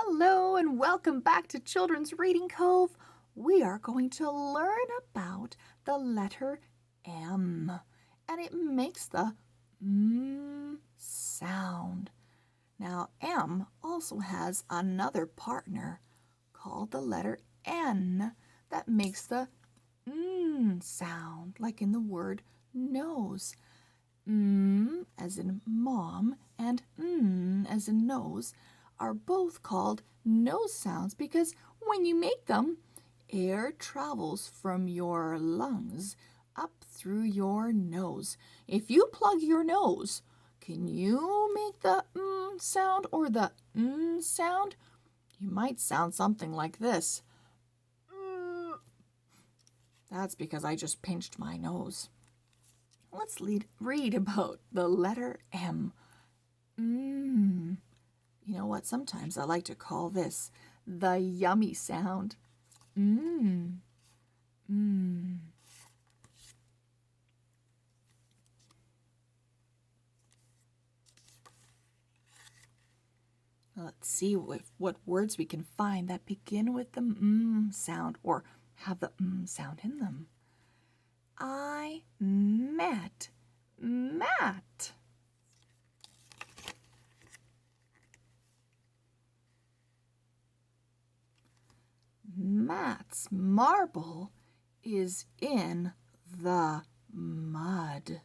Hello and welcome back to Children's Reading Cove. We are going to learn about the letter M, and it makes the M sound. Now, M also has another partner called the letter N that makes the N sound, like in the word nose. M as in mom and N as in nose are both called nose sounds because when you make them, air travels from your lungs up through your nose. If you plug your nose, can you make the sound or the sound? You might sound something like this. That's because I just pinched my nose. Let's read about the letter M. You know what? Sometimes I like to call this the yummy sound. Let's see what words we can find that begin with the sound or have the sound in them. I met Matt. Matt's marble is in the mud.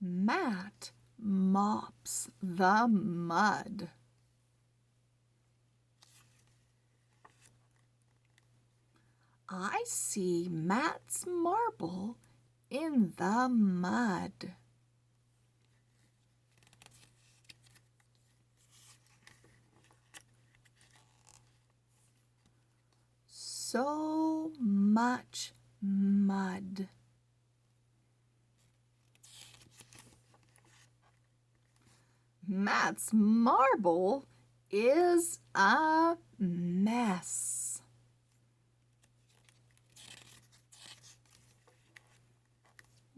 Matt mops the mud. I see Matt's marble in the mud. So much mud. Matt's marble is a mess.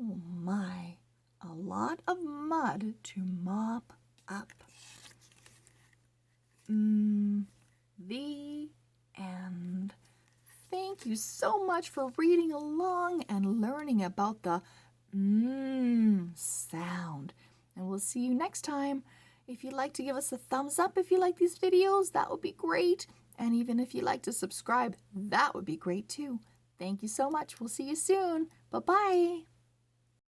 Oh my, a lot of mud to mop up. The end. Thank you so much for reading along and learning about the sound. And we'll see you next time. If you'd like to give us a thumbs up if you like these videos, that would be great. And even if you'd like to subscribe, that would be great too. Thank you so much. We'll see you soon. Bye-bye.